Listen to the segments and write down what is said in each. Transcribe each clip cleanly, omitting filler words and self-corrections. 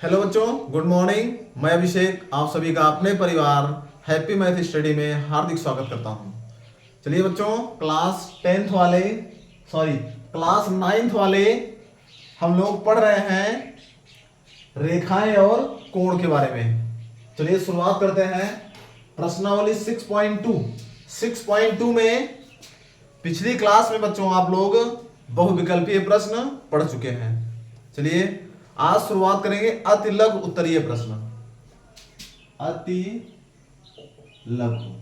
Hello बच्चों, good morning. मैं अभिषेक आप सभी का अपने परिवार हैप्पी मैथ स्टडी में हार्दिक स्वागत करता हूं। चलिए बच्चों, क्लास नाइन्थ वाले हम लोग पढ़ रहे हैं रेखाएं और कोण के बारे में। चलिए शुरुआत करते हैं। प्रश्नावली 6.2 में पिछली क्लास में बच्चों आप लोग बहुविकल्पीय प्रश्न पढ़ चुके हैं। चलिए आज शुरुआत करेंगे अति लघु उत्तरीय प्रश्न। अति लघु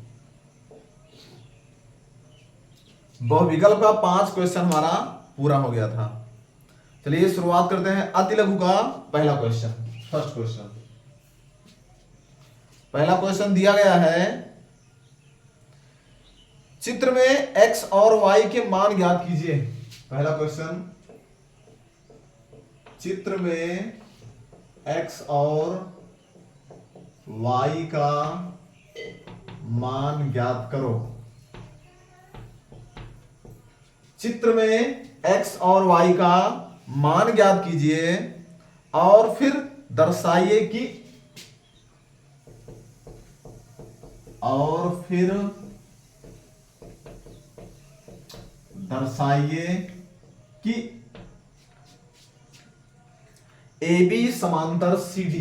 बहुविकल्प का 5 क्वेश्चन हमारा पूरा हो गया था। चलिए शुरुआत करते हैं अति लघु का पहला क्वेश्चन। पहला क्वेश्चन दिया गया है, चित्र में x और y के मान ज्ञात कीजिए। पहला क्वेश्चन, चित्र में x और y का मान ज्ञात करो। चित्र में x और y का मान ज्ञात कीजिए और फिर दर्शाइए कि AB समांतर CD।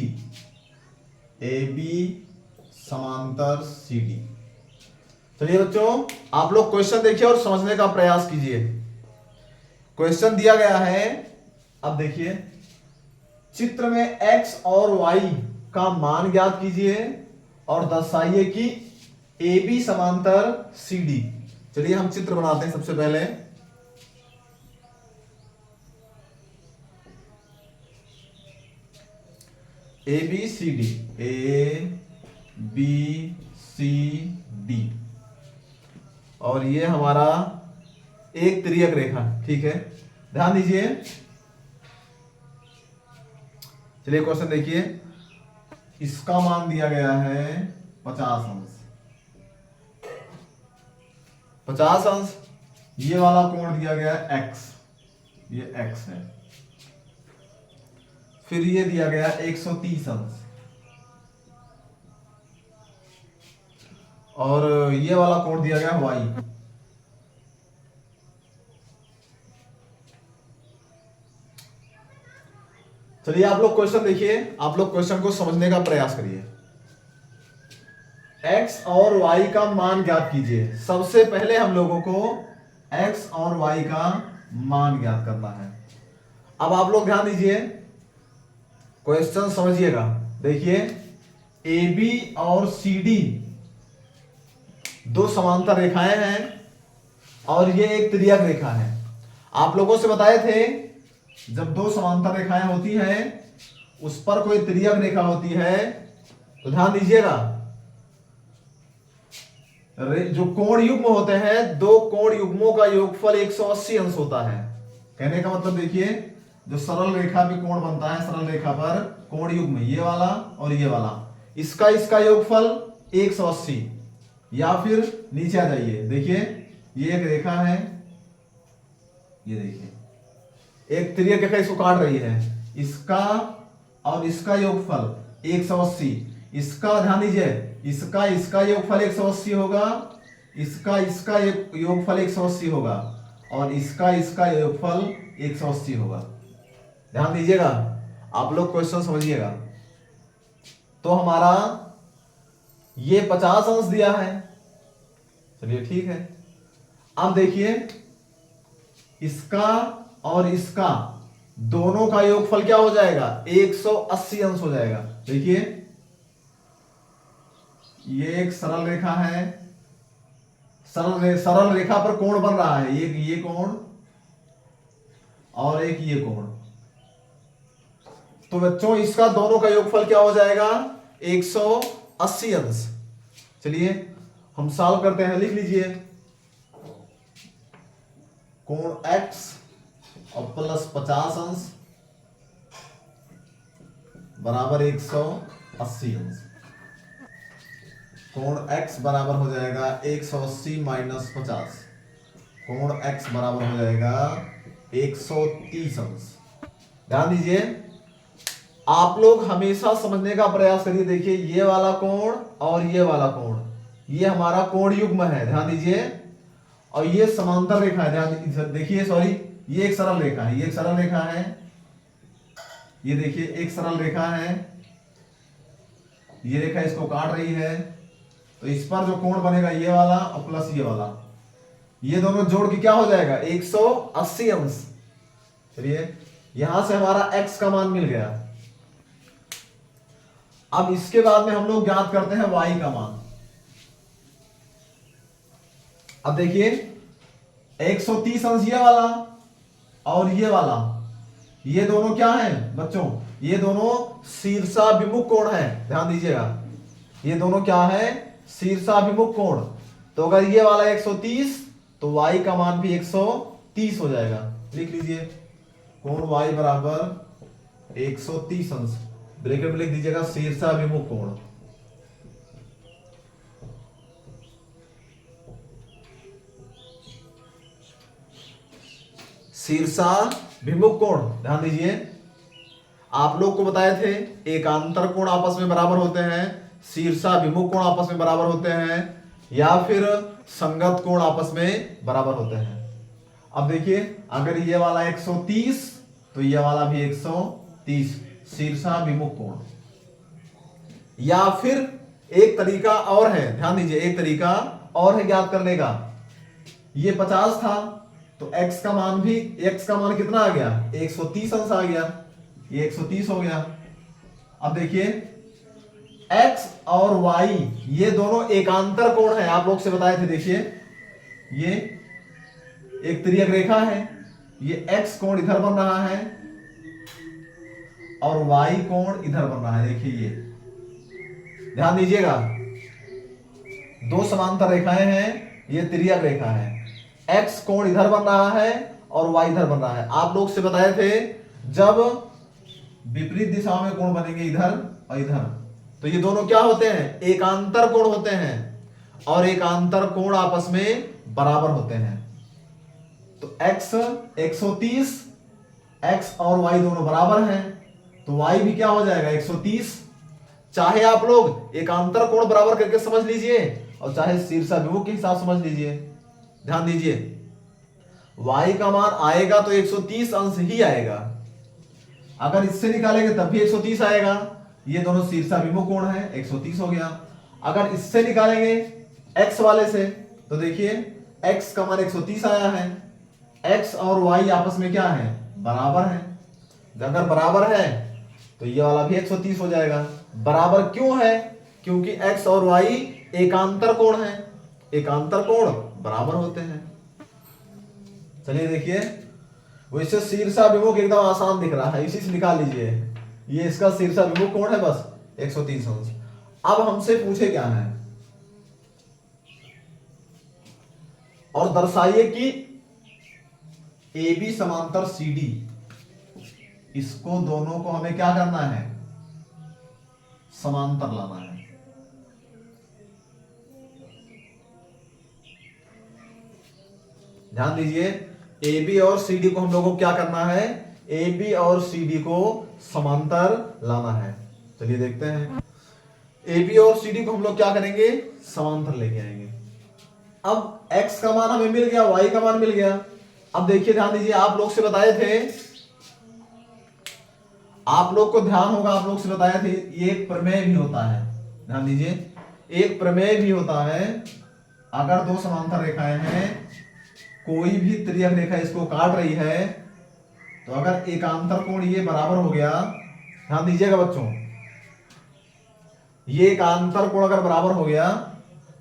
चलिए बच्चों, आप लोग क्वेश्चन देखिए और समझने का प्रयास कीजिए। क्वेश्चन दिया गया है, अब देखिए, चित्र में x और y का मान ज्ञात कीजिए और दर्शाइए कि AB समांतर CD। चलिए हम चित्र बनाते हैं। सबसे पहले ABCD, और ये हमारा एक तिर्यक रेखा, ठीक है, ध्यान दीजिए। चलिए क्वेश्चन देखिए, इसका मान दिया गया है 50 अंश। 50 अंश। ये वाला कोण दिया गया है x, ये x है। फिर ये दिया गया 130 अंश और ये वाला कोण दिया गया y। चलिए आप लोग क्वेश्चन देखिए, आप लोग क्वेश्चन को समझने का प्रयास करिए। x और y का मान ज्ञात कीजिए। सबसे पहले हम लोगों को x और y का मान ज्ञात करना है। अब आप लोग ध्यान दीजिए, क्वेश्चन समझिएगा। देखिए, AB और CD दो समांतर रेखाएं हैं और ये एक तिर्यक रेखा है। आप लोगों से बताए थे, जब दो समांतर रेखाएं होती हैं उस पर कोई तिर्यक रेखा होती है तो ध्यान दीजिएगा, जो कोण युग्म होते हैं, दो कोण युग्मों का योगफल 180 अंश होता है। कहने का मतलब देखिए, जो सरल रेखा पे कोण बनता है, सरल रेखा पर कोण युग्म ये वाला और ये वाला, इसका योगफल 180। या फिर नीचे आ जाइए, देखिए ये एक रेखा है, ये देखिए एक तिर्यक रेखा इसको काट रही है, इसका और इसका योगफल 180। इसका ध्यान दीजिए, इसका योगफल 180 होगा, इसका योगफल 180 होगा और इसका योगफल 180 होगा। ध्यान दीजिएगा, आप लोग क्वेश्चन समझिएगा। तो हमारा ये 50 अंश दिया है। चलिए ठीक है। अब देखिए, इसका और इसका दोनों का योगफल क्या हो जाएगा? 180 अंश हो जाएगा। देखिए, ये एक सरल रेखा है, सरल रेखा पर कोण बन रहा है, एक ये कोण और एक ये कोण। तो बच्चों, इसका दोनों का योगफल क्या हो जाएगा? 180 अंश। चलिए हम सॉल्व करते हैं, लिख लीजिए। कोण x और प्लस 50 अंश बराबर 180 अंश। कोण x बराबर हो जाएगा 180 माइनस 50। कोण x बराबर हो जाएगा 130 अंश। ध्यान दीजिए, आप लोग हमेशा समझने का प्रयास करिए। देखिए ये वाला कोण और ये वाला कोण, ये हमारा कोण युग्म है, ध्यान दीजिए। और ये समांतर रेखा है, ध्यान देखिए, सॉरी, ये एक सरल रेखा है, ये एक सरल रेखा है, ये देखिए एक सरल रेखा है, ये रेखा इसको काट रही है। तो इस पर जो कोण बनेगा ये वाला और प्लस ये वाला, ये दोनों जोड़ के क्या हो जाएगा 180 अंश। चलिए यहां से हमारा x का मान मिल गया। अब इसके बाद में हम लोग ज्ञात करते हैं y का मान। अब देखिए 130 अंश ये वाला और ये वाला, ये दोनों क्या है बच्चों, ये दोनों शीर्षाभिमुख कोण है, ध्यान दीजिएगा, ये दोनों क्या है शीर्षाभिमुख कोण। तो अगर ये वाला 130 तो y का मान भी 130 हो जाएगा। लिख लीजिए कोण y बराबर 130 अंश, ब्रैकेट में लिख दीजिएगा शीर्षाभिमुख कोण। शीर्षाभिमुख कोण, ध्यान दीजिए आप लोग को बताए थे एकांतर कोण आपस में बराबर होते हैं, शीर्षाभिमुख कोण आपस में बराबर होते हैं, या फिर संगत कोण आपस में बराबर होते हैं। अब देखिए अगर ये वाला 130 तो ये वाला भी 130, शीर्षाभिमुख कोण। या फिर एक तरीका और है, ध्यान दीजिए एक तरीका और है ज्ञात करने का। ये 50 था तो x का मान भी, x का मान कितना आ गया 130 अंश आ गया, ये 130 हो गया। अब देखिए x और y ये दोनों एकांतर कोण है, आप लोग से बताए थे। देखिए ये एक तिर्यक रेखा है, ये x कोण इधर बन रहा है और y कोण इधर बन रहा है। देखिए ये ध्यान दीजिएगा दो समांतर रेखाएं हैं, ये तिर्यक रेखा है, x कोण इधर बन रहा है और y इधर बन रहा है। आप लोग से बताए थे जब विपरीत दिशा में कोण बनेंगे इधर और इधर तो ये दोनों क्या होते हैं एकांतर कोण होते हैं, और एकांतर कोण आपस में बराबर होते हैं। तो x 130, x और y दोनों बराबर हैं तो y भी क्या हो जाएगा 130। चाहे आप लोग एकांतर कोण बराबर करके समझ लीजिए और चाहे शीर्षाभिमुख के हिसाब समझ लीजिए। ध्यान दीजिए y का मान आएगा तो 130 अंश ही आएगा, अगर इससे निकालेंगे तब भी 130 आएगा, ये दोनों शीर्षाभिमुख कोण है 130 हो गया। अगर इससे निकालेंगे x वाले से तो देखिए x का मान 130 आया है, x और y आपस में क्या है बराबर है, अगर बराबर है तो ये वाला भी 130 हो जाएगा। बराबर क्यों है, क्योंकि x और y एकांतर कोण है, एकांतर कोण बराबर होते हैं। चलिए देखिए वैसे शीर्षाभिमुख एकदम आसान दिख रहा है, इसी से निकाल लीजिए, ये इसका शीर्षाभिमुख कोण है बस 130 अंश। अब हमसे पूछे क्या है, और दर्शाइए कि AB समांतर CD, इसको दोनों को हमें क्या करना है समांतर लाना है। ध्यान दीजिए AB और CD को हम लोगों को क्या करना है, AB और CD को समांतर लाना है। चलिए देखते हैं AB और CD को हम लोग क्या करेंगे समांतर लेके आएंगे। अब x का मान हमें मिल गया, y का मान मिल गया। अब देखिए ध्यान दीजिए आप लोग से बताए थे, आप लोग को ध्यान होगा आप लोग से बताए थे ये एक प्रमेय भी होता है। ध्यान दीजिए एक प्रमेय भी होता है, अगर दो समांतर रेखाएं हैं, कोई भी तिर्यक रेखा इसको काट रही है, तो अगर एकांतर कोण ये बराबर हो गया, ध्यान दीजिएगा बच्चों, ये एकांतर कोण अगर बराबर हो गया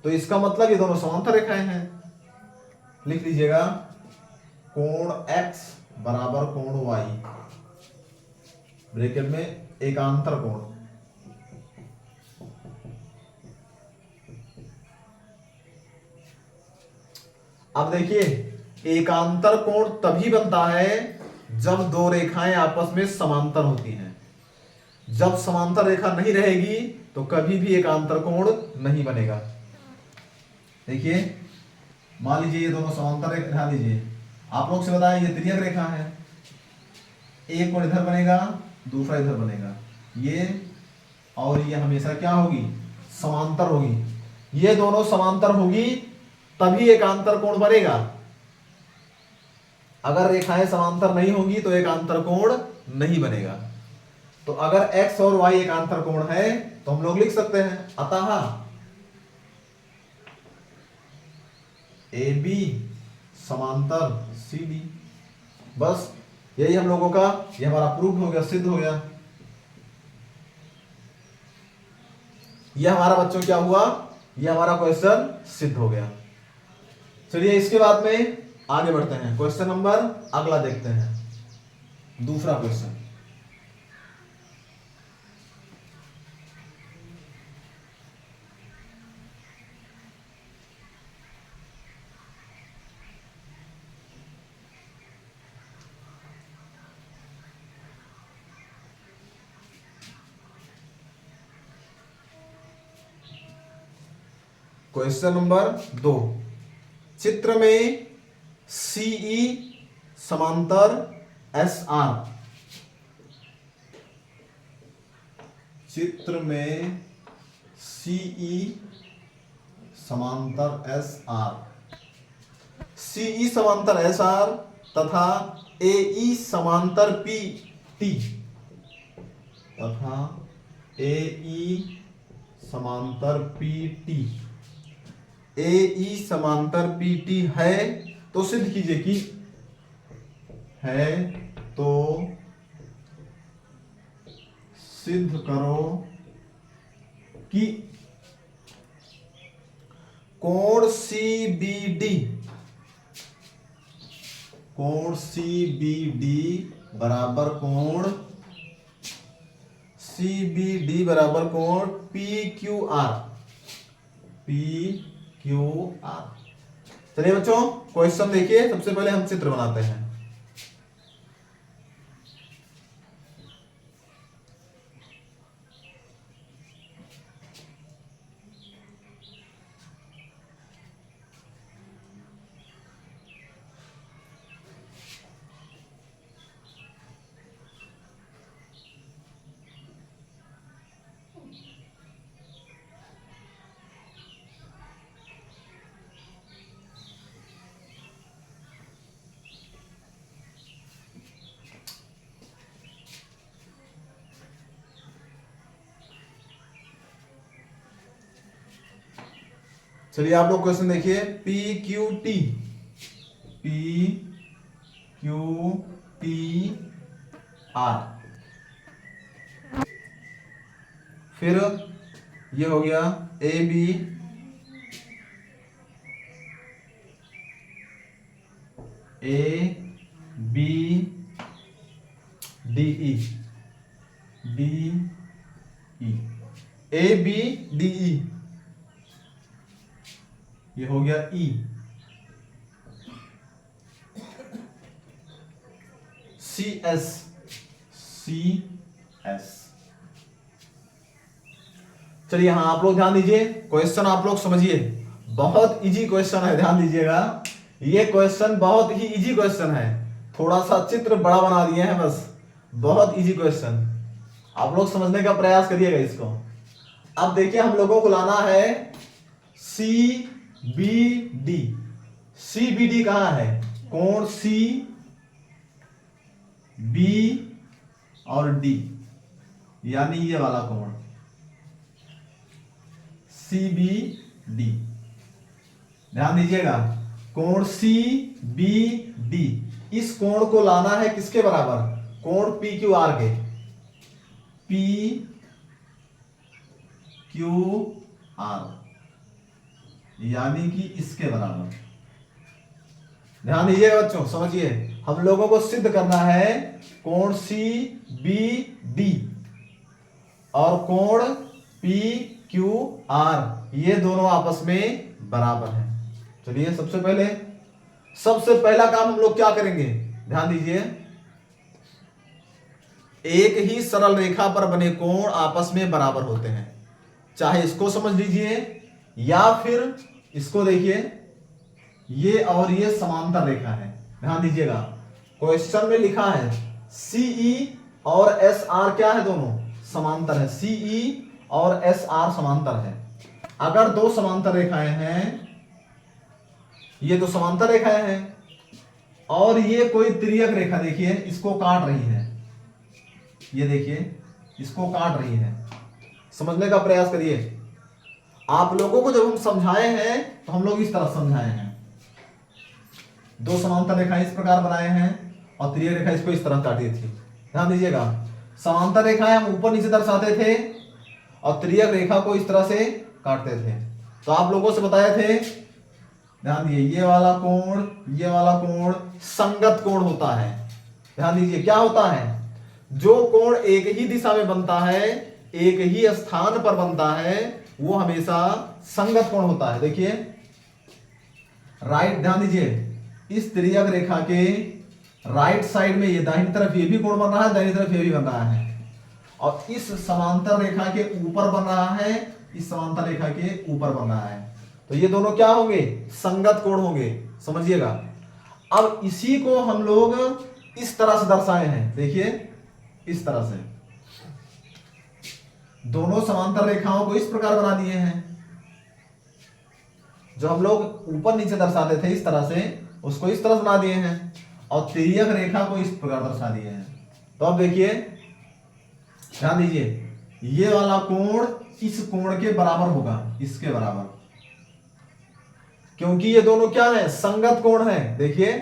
तो इसका मतलब ये दोनों समांतर रेखाएं हैं। लिख लीजिएगा कोण x बराबर कोण y, ब्रैकेट में एकांतर कोण। अब देखिए एकांतर कोण तभी बनता है जब दो रेखाएं आपस में समांतर होती हैं। जब समांतर रेखा नहीं रहेगी तो कभी भी एकांतर कोण नहीं बनेगा। देखिए मान लीजिए ये दोनों समांतर रेखा, ध्यान दीजिए आप लोग से बताया ये तिर्यक रेखा है, एक कोण इधर बनेगा दूसरा इधर बनेगा, ये और ये हमेशा क्या होगी, समांतर होगी। ये दोनों समांतर होगी तभी एकांतर कोण बनेगा। अगर रेखाएं समांतर नहीं होंगी तो एकांतर कोण नहीं बनेगा। तो अगर x और y एकांतर कोण है तो हम लोग लिख सकते हैं अतः AB समांतर CD। बस यही हम लोगों का, ये हमारा प्रूफ हो गया, सिद्ध हो गया। ये हमारा बच्चों क्या हुआ, ये हमारा क्वेश्चन सिद्ध हो गया। चलिए इसके बाद में आगे बढ़ते हैं, क्वेश्चन नंबर अगला देखते हैं, दूसरा क्वेश्चन। क्वेश्चन नंबर 2, चित्र में CE समांतर SR, चित्र में CE समांतर SR, CE समांतर SR तथा AE समांतर PT तथा AE समांतर PT, AE समांतर PT है तो सिद्ध कीजिए कि है तो सिद्ध करो कि कोण CBD, कोण CBD बराबर कोण CBD बराबर कोण PQR, PQR। चलिए बच्चों क्वेश्चन देखिए, सबसे पहले हम चित्र बनाते हैं। चलिए आप लोग क्वेश्चन देखिए, PQT, PQTR, फिर ये हो गया AB, DE, ABDE, ये हो गया E, CS, चलिए हाँ आप लोग ध्यान दीजिए, क्वेश्चन आप लोग समझिए, बहुत इजी क्वेश्चन है, ध्यान दीजिएगा। ये क्वेश्चन बहुत ही इजी क्वेश्चन है, थोड़ा सा चित्र बड़ा बना दिए हैं बस, बहुत इजी क्वेश्चन, आप लोग समझने का प्रयास करिएगा इसको। अब देखिए हम लोगों को लाना है CBD, CBD कहां है, कोण CB और D, यानी ये वाला कोण CBD, ध्यान दीजिएगा, कोण CBD, इस कोण को लाना है किसके बराबर, कोण PQR के, PQR, यानी कि इसके बराबर। ध्यान दीजिएगा बच्चों, समझिए, हम लोगों को सिद्ध करना है कोण CBD और कोण PQR, ये दोनों आपस में बराबर हैं। चलिए सबसे पहला काम हम लोग क्या करेंगे, ध्यान दीजिए, एक ही सरल रेखा पर बने कोण आपस में बराबर होते हैं, चाहे इसको समझ लीजिए या फिर इसको देखिए, ये और ये समांतर रेखा है। ध्यान दीजिएगा क्वेश्चन में लिखा है CE और SR क्या है, दोनों समांतर है, सीई और एसआर समांतर है। अगर दो समांतर रेखाएं हैं, ये दो समांतर रेखाएं हैं और ये कोई तिर्यक रेखा देखिए इसको काट रही है, ये देखिए इसको काट रही है। समझने का प्रयास करिए। आप लोगों को जब हम समझाए हैं तो हम लोग इस तरह समझाए हैं, दो समांतर रेखाएं इस प्रकार बनाए हैं और तिर्यक रेखा इसको इस तरह काटी थी। ध्यान दीजिएगा, समांतर रेखाएं हम ऊपर नीचे दर्शाते थे और तिर्यक रेखा को इस तरह से काटते थे। तो आप लोगों से बताए थे, ध्यान दीजिए, ये वाला कोण संगत कोण होता है। ध्यान दीजिए क्या होता है, जो कोण एक ही दिशा में बनता है, एक ही स्थान पर बनता है, वो हमेशा संगत कोण होता है। देखिए राइट, ध्यान दीजिए, इस तिर्यक रेखा के राइट साइड में ये दाहिनी तरफ ये भी कोण बन रहा है, दाहिनी तरफ ये भी बन रहा है, और इस समांतर रेखा के ऊपर बन रहा है, इस समांतर रेखा के ऊपर बन रहा है। तो ये दोनों क्या होंगे, संगत कोण होंगे। समझिएगा। अब इसी को हम लोग इस तरह से दर्शाए हैं, देखिए इस तरह से दोनों समांतर रेखाओं को इस प्रकार बना दिए हैं। जो हम लोग ऊपर नीचे दर्शाते थे इस तरह से, उसको इस तरह बना दिए हैं और तिर्यक रेखा को इस प्रकार दर्शा दिए हैं। तो अब देखिए, ध्यान दीजिए, ये वाला कोण इस कोण के बराबर होगा, इसके बराबर, क्योंकि ये दोनों क्या है, संगत कोण है। देखिए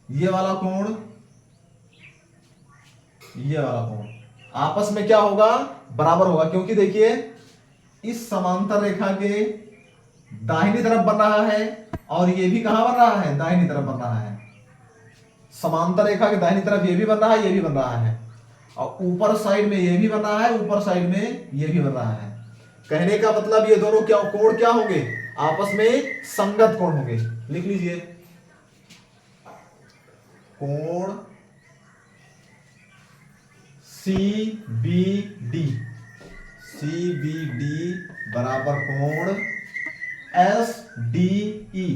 ये वाला कोण, ये वाला कोण आपस में क्या होगा, बराबर होगा, क्योंकि देखिए इस समांतर रेखा के दाहिनी तरफ बन रहा है और ये भी कहां बन रहा है, दाहिनी तरफ बन रहा है। समांतर रेखा के दाहिनी तरफ ये भी बन रहा है, ये भी बन रहा है, और ऊपर साइड में ये भी बन रहा है, ऊपर साइड में ये भी बन रहा है। कहने का मतलब ये दोनों क्या कोण क्या होंगे, आपस में संगत कोण होंगे। लिख लीजिए, कोण CBD, CBD बराबर कोण SDE,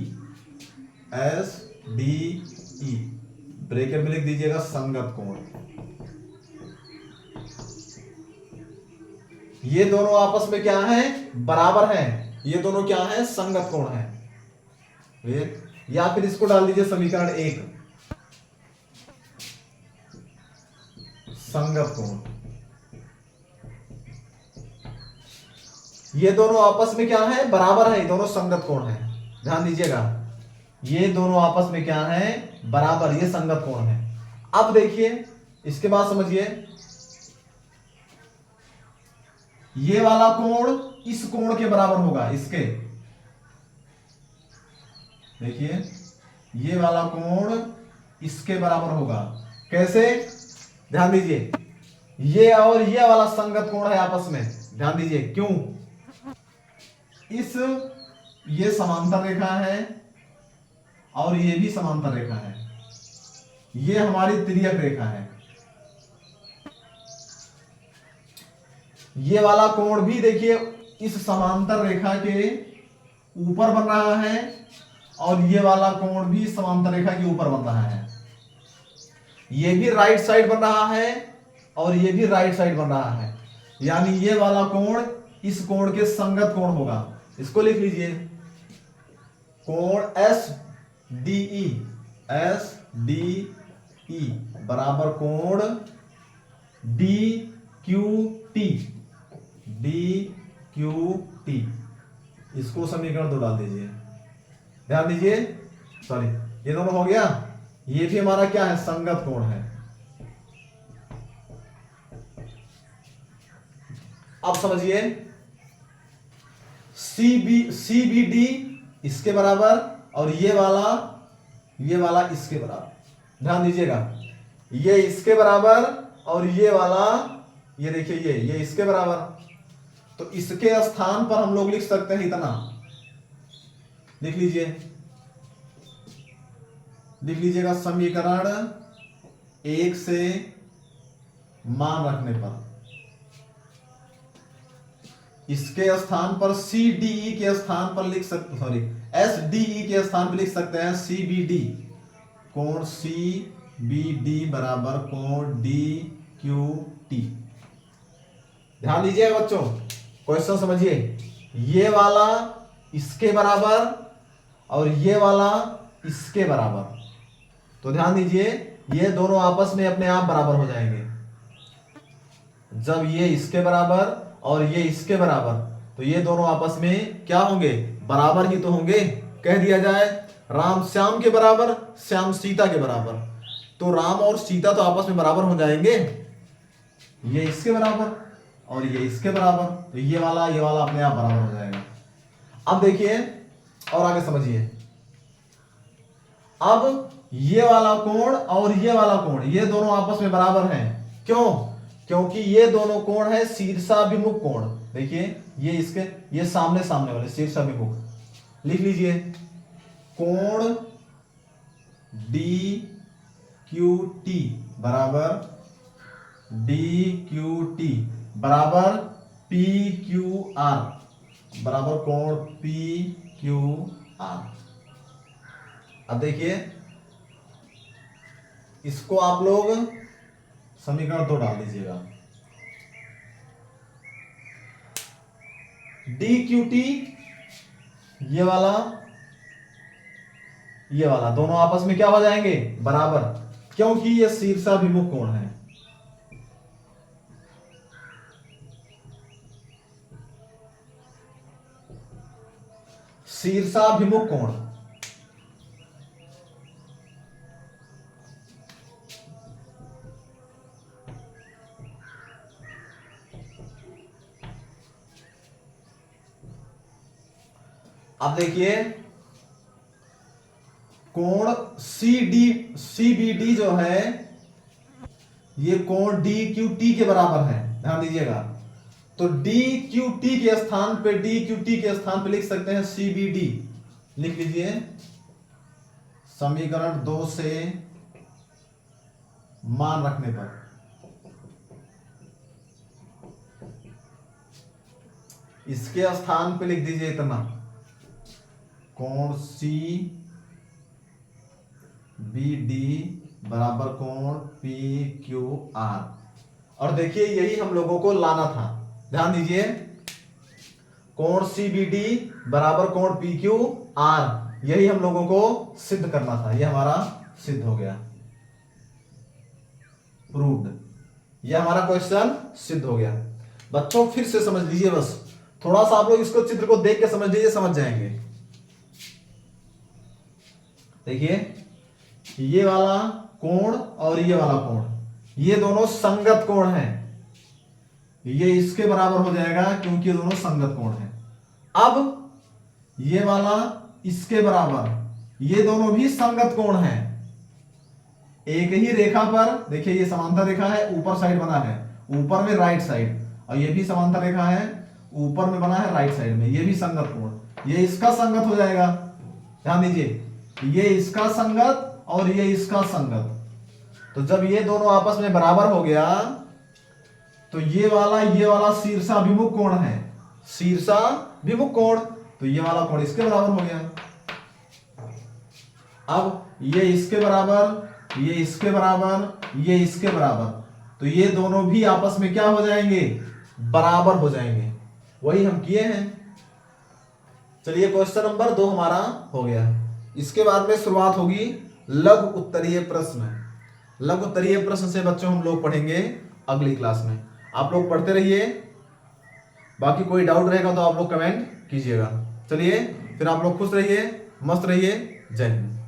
SDE ब्रैकेट में लिख दीजिएगा संगत कोण। ये दोनों आपस में क्या है, बराबर हैं, ये दोनों क्या है, संगत कोण है। या फिर इसको डाल दीजिए समीकरण 1, संगत कोण। ये दोनों आपस में क्या है, बराबर है, ये दोनों संगत कोण है। ध्यान दीजिएगा, ये दोनों आपस में क्या है, बराबर, ये संगत कोण है। अब देखिए इसके बाद समझिए, ये वाला कोण इस कोण के बराबर होगा, इसके, देखिए ये वाला कोण इसके बराबर होगा। कैसे, ध्यान दीजिए, ये और ये वाला संगत कोण है आपस में। ध्यान दीजिए क्यों, ये समांतर रेखा है और ये भी समांतर रेखा है, ये हमारी तिर्यक रेखा है। ये वाला कोण भी देखिए इस समांतर रेखा के ऊपर बन रहा है और ये वाला कोण भी समांतर रेखा के ऊपर बन रहा है। ये भी राइट साइड बन रहा है और ये भी राइट साइड बन रहा है, यानी ये वाला कोण इस कोण के संगत कोण होगा। इसको लिख लीजिए, कोण SDE, SDE बराबर कोण DQT, DQT। इसको समीकरण 2 डाल दीजिए। ध्यान दीजिए, सॉरी, ये दोनों हो गया, ये भी हमारा क्या है, संगत कोण है। अब समझिए, CBD इसके बराबर और ये वाला इसके बराबर। ध्यान दीजिएगा, ये इसके बराबर और ये वाला, ये देखिए ये इसके बराबर। तो इसके स्थान पर हम लोग लिख सकते हैं इतना, लिख लीजिएगा समीकरण 1 से मान रखने पर इसके स्थान पर CDE के स्थान पर लिख सकते, सॉरी SDE के स्थान पर लिख सकते हैं CBD, कोण CBD बराबर कोण DQT। ध्यान दीजिएगा बच्चों, क्वेश्चन समझिए। ये वाला इसके बराबर और ये वाला इसके बराबर, तो ध्यान दीजिए ये दोनों आपस में अपने आप बराबर हो जाएंगे। जब ये इसके बराबर और ये इसके बराबर, तो ये दोनों आपस में क्या होंगे, बराबर ही तो होंगे। कह दिया जाए राम श्याम के बराबर, श्याम सीता के बराबर, तो राम और सीता तो आपस में बराबर हो जाएंगे। ये इसके बराबर और ये इसके बराबर, तो ये वाला अपने आप बराबर हो जाएगा। अब देखिए और आगे समझिए। अब ये वाला कोण और ये वाला कोण, ये दोनों आपस में बराबर हैं। क्यों? क्योंकि ये दोनों कोण है शीर्षाभिमुख कोण। देखिए ये सामने सामने वाले शीर्षाभिमुख, लिख लीजिए कोण डी क्यू टी बराबर DQT बराबर PQR बराबर कोण PQR। अब देखिए इसको आप लोग समीकरण 2 डाल दीजिएगा। DQT ये वाला दोनों आपस में क्या हो जाएंगे, बराबर, क्योंकि ये शीर्षाभिमुख कोण है। शीर्षाभिमुख कोण, अब देखिए कोण CBD जो है ये कोण DQT के बराबर है, ध्यान दीजिएगा। तो DQT के स्थान पे लिख सकते हैं CBD, लिख लीजिए समीकरण 2 से मान रखने पर। इसके स्थान पे लिख दीजिए इतना, कोण CBD बराबर कोण PQR। और देखिए यही हम लोगों को लाना था, ध्यान दीजिए कोण CBD बराबर कोण PQR, यही हम लोगों को सिद्ध करना था। यह हमारा सिद्ध हो गया, प्रूव्ड। यह हमारा क्वेश्चन सिद्ध हो गया। बच्चों फिर से समझ लीजिए, बस थोड़ा सा आप लोग इसको चित्र को देख के समझ लीजिए, समझ जाएंगे। देखिए ये वाला कोण और ये वाला कोण, ये दोनों संगत कोण हैं, ये इसके बराबर हो जाएगा क्योंकि ये दोनों संगत कोण हैं। अब ये वाला इसके बराबर, ये दोनों भी संगत कोण हैं। एक ही रेखा पर, देखिए ये समांतर रेखा है, ऊपर साइड बना है, ऊपर में राइट साइड, और ये भी समांतर रेखा है, ऊपर में बना है राइट साइड में, ये भी संगत कोण, ये इसका संगत हो जाएगा। ध्यान दीजिए ये इसका संगत और ये इसका संगत, तो जब ये दोनों आपस में बराबर हो गया तो ये वाला शीर्षाभिमुख कोण है, शीर्षाभिमुख कोण, तो ये वाला कोण इसके बराबर हो गया। अब ये इसके बराबर, ये इसके बराबर, ये इसके बराबर, तो ये दोनों भी आपस में क्या हो जाएंगे, बराबर हो जाएंगे। वही हम किए हैं। चलिए क्वेश्चन नंबर 2 हमारा हो गया। इसके बाद में शुरुआत होगी लघु उत्तरीय प्रश्न। लघु उत्तरीय प्रश्न से बच्चों हम लोग पढ़ेंगे अगली क्लास में। आप लोग पढ़ते रहिए, बाकी कोई डाउट रहेगा तो आप लोग कमेंट कीजिएगा। चलिए फिर आप लोग खुश रहिए, मस्त रहिए। जय हिंद।